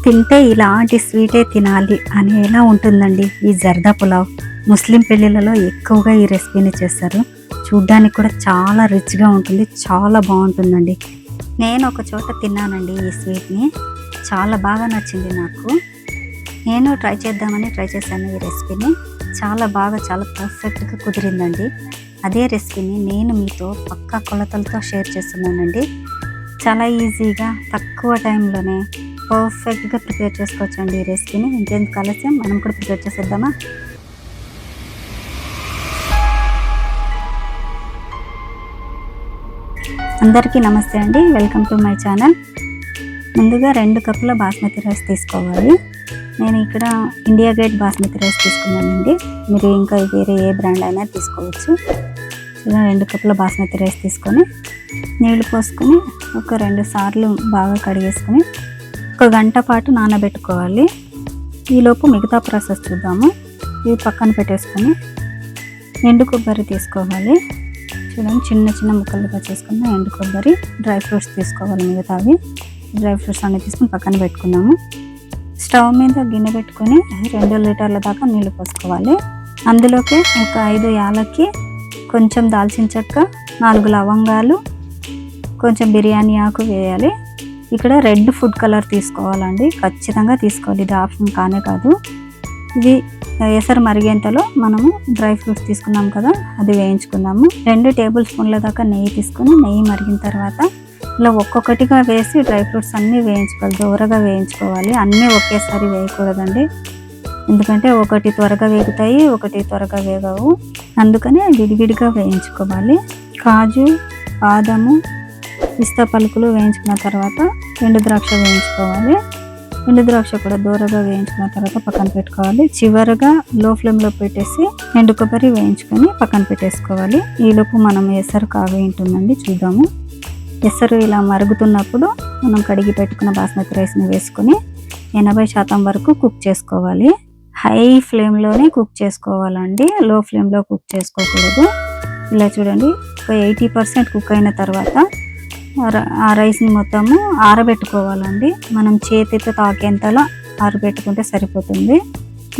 తింటే ఇలాంటి స్వీటే తినాలి అనేలా ఉంటుందండి ఈ జర్దా పులావ్. ముస్లిం పెళ్ళిళ్ళలో ఎక్కువగా ఈ రెసిపీని చేస్తారు. చూడ్డానికి కూడా చాలా రిచ్గా ఉంటుంది, చాలా బాగుంటుందండి. నేను ఒక చోట తిన్నానండి ఈ స్వీట్ని, చాలా బాగా నచ్చింది నాకు. నేను ట్రై చేశాను ఈ రెసిపీని. చాలా పర్ఫెక్ట్గా కుదిరిందండి. అదే రెసిపీని నేను మీతో పక్కా కొలతలతో షేర్ చేస్తున్నానండి. చాలా ఈజీగా తక్కువ టైంలోనే పర్ఫెక్ట్గా ప్రిపేర్ చేసుకోవచ్చండి ఈ రెసిపీని. ఇంకెందుకు ఆలస్యం, మనం కూడా ప్రిపేర్ చేసేద్దామా? అందరికీ నమస్తే అండి, వెల్కమ్ టు మై ఛానల్. ముందుగా 2 కప్పుల బాస్మతి రైస్ తీసుకోవాలి. నేను ఇక్కడ ఇండియా గేట్ బాస్మతి రైస్ తీసుకున్నానండి. మీరు ఇంకా వేరే ఏ బ్రాండ్ అయినా తీసుకోవచ్చు. ఇలా 2 కప్పుల బాస్మతి రైస్ తీసుకొని నీళ్లు పోసుకొని ఒక 2 సార్లు బాగా కడిగేసుకొని 1 గంట పాటు నానబెట్టుకోవాలి. ఈలోపు మిగతా ప్రాసెస్ చూద్దాము. ఇవి పక్కన పెట్టేసుకొని ఎండు కొబ్బరి తీసుకోవాలి. చూడండి, చిన్న చిన్న ముక్కలుగా చేసుకున్న ఎండు కొబ్బరి, డ్రై ఫ్రూట్స్ తీసుకోవాలి. మిగతావి డ్రై ఫ్రూట్స్ అన్నీ తీసుకుని పక్కన పెట్టుకున్నాము. స్టవ్ మీద గిన్నె పెట్టుకొని 2 లీటర్ల దాకా నీళ్ళు పోసుకోవాలి. అందులోకి ఒక 5 యాలక్కి, కొంచెం దాల్చిన చెక్క, 4 లవంగాలు, కొంచెం బిర్యానీ ఆకు వేయాలి. ఇక్కడ రెడ్ ఫుడ్ కలర్ తీసుకోవాలండి, ఖచ్చితంగా తీసుకోవాలి. ఇది ఆప్షన్ కానే కాదు. ఇది ఎసరు మరిగేంతలో మనము డ్రై ఫ్రూట్స్ తీసుకున్నాం కదా, అది వేయించుకుందాము. 2 టేబుల్ స్పూన్ల దాకా నెయ్యి తీసుకొని, నెయ్యి మరిగిన తర్వాత ఇలా ఒక్కొక్కటిగా వేసి డ్రై ఫ్రూట్స్ అన్నీ వేయించుకోవాలి. దూరగా వేయించుకోవాలి, అన్నీ ఒకేసారి వేయకూడదండి. ఎందుకంటే ఒకటి త్వరగా వేగుతాయి, ఒకటి త్వరగా వేగవు. అందుకని విడివిడిగా వేయించుకోవాలి. కాజు, బాదము, పిస్తా పలుకులు వేయించుకున్న తర్వాత ఎండు ద్రాక్ష వేయించుకోవాలి. ఎండు ద్రాక్ష కూడా దూరగా వేయించుకున్న తర్వాత పక్కన పెట్టుకోవాలి. చివరగా లో ఫ్లేమ్లో పెట్టేసి ఎండు కొబ్బరి వేయించుకొని పక్కన పెట్టేసుకోవాలి. ఈలోపు మనం ఎసరు కాగి ఉంటుందండి, చూద్దాము. ఎసరు ఇలా మరుగుతున్నప్పుడు మనం కడిగి పెట్టుకున్న బాస్మతి రైస్ని వేసుకొని 80% వరకు కుక్ చేసుకోవాలి. హై ఫ్లేమ్లోనే కుక్ చేసుకోవాలండి, లో ఫ్లేమ్లో కుక్ చేసుకోకూడదు. ఇలా చూడండి, ఒక 80% కుక్ అయిన తర్వాత ఆ రైస్ని మొత్తము ఆరబెట్టుకోవాలండి. మనం చేతితో తాకేంతలా ఆరబెట్టుకుంటే సరిపోతుంది.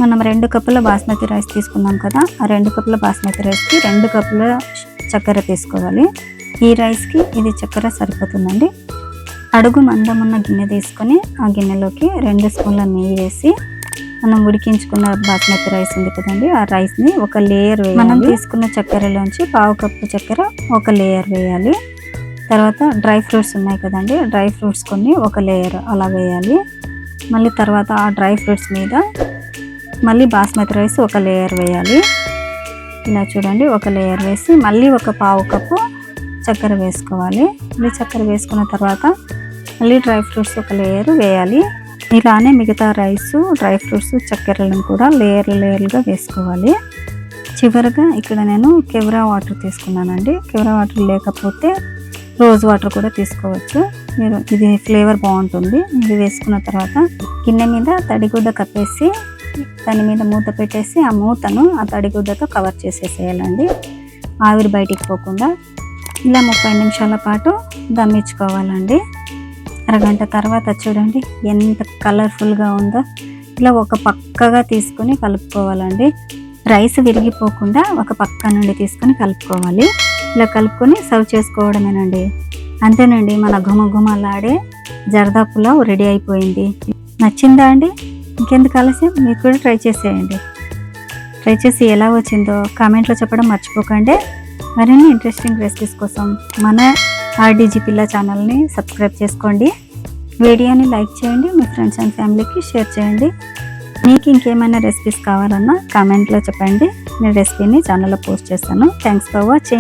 మనం 2 కప్పుల బాస్మతి రైస్ తీసుకున్నాం కదా, ఆ 2 కప్పుల బాస్మతి రైస్కి 2 కప్పుల చక్కెర తీసుకోవాలి. ఈ రైస్కి ఇది చక్కెర సరిపోతుందండి. అడుగు మందమున్న గిన్నె తీసుకొని ఆ గిన్నెలోకి 2 స్పూన్ల నెయ్యి వేసి మనం ఉడికించుకున్న బాస్మతి రైస్ ఉంది కదండి, ఆ రైస్ని ఒక లేయర్ వేయాలి. మనం తీసుకున్న చక్కెరలోంచి 1/2 కప్పు చక్కెర ఒక లేయర్ వేయాలి. తర్వాత డ్రై ఫ్రూట్స్ ఉన్నాయి కదండి, డ్రై ఫ్రూట్స్ కొన్ని ఒక లేయర్ అలా వేయాలి. మళ్ళీ తర్వాత ఆ డ్రై ఫ్రూట్స్ మీద మళ్ళీ బాస్మతి రైస్ ఒక లేయర్ వేయాలి. ఇలా చూడండి, ఒక లేయర్ వేసి మళ్ళీ ఒక 1/2 కప్పు చక్కెర వేసుకోవాలి. మళ్ళీ చక్కెర వేసుకున్న తర్వాత మళ్ళీ డ్రై ఫ్రూట్స్ ఒక లేయర్ వేయాలి. ఇలానే మిగతా రైస్, డ్రై ఫ్రూట్స్, చక్కెరలను కూడా లేయర్లుగా వేసుకోవాలి. చివరిగా ఇక్కడ నేను కెవరా వాటర్ తీసుకున్నానండి. కెవరా వాటర్ లేకపోతే రోజ్ వాటర్ కూడా తీసుకోవచ్చు. ఇది ఫ్లేవర్ బాగుంటుంది. ఇది వేసుకున్న తర్వాత గిన్నె మీద తడిగుడ్డ కప్పేసి దాని మీద మూత పెట్టేసి ఆ మూతను ఆ తడిగుడ్డతో కవర్ చేసేసేయాలండి, ఆవిరి బయటికి పోకుండా. ఇలా 30 నిమిషాల పాటు దమ్మించుకోవాలండి. అరగంట తర్వాత చూడండి ఎంత కలర్ఫుల్గా ఉందో. ఇలా ఒక పక్కగా తీసుకొని కలుపుకోవాలండి. రైస్ విరిగిపోకుండా ఒక పక్క నుండి తీసుకొని కలుపుకోవాలి. ఇలా కలుపుకొని సర్వ్ చేసుకోవడమేనండి. అంతేనండి, మన ఘుమఘుమలాడే జర్దా పులావ్ రెడీ అయిపోయింది. నచ్చిందా అండి? ఇంకెందుకు ఆలస్యం, మీరు కూడా ట్రై చేసేయండి. ట్రై చేసి ఎలా వచ్చిందో కామెంట్లో చెప్పడం మర్చిపోకండి. మరిన్ని ఇంట్రెస్టింగ్ రెసిపీస్ కోసం మన RDG పిల్ల ఛానల్ని సబ్స్క్రైబ్ చేసుకోండి. వీడియోని లైక్ చేయండి, మీ ఫ్రెండ్స్ అండ్ ఫ్యామిలీకి షేర్ చేయండి. మీకు ఇంకేమైనా రెసిపీస్ కావాలన్నా కామెంట్లో చెప్పండి, నేను రెసిపీని ఛానల్లో పోస్ట్ చేస్తాను. Thanks for watching.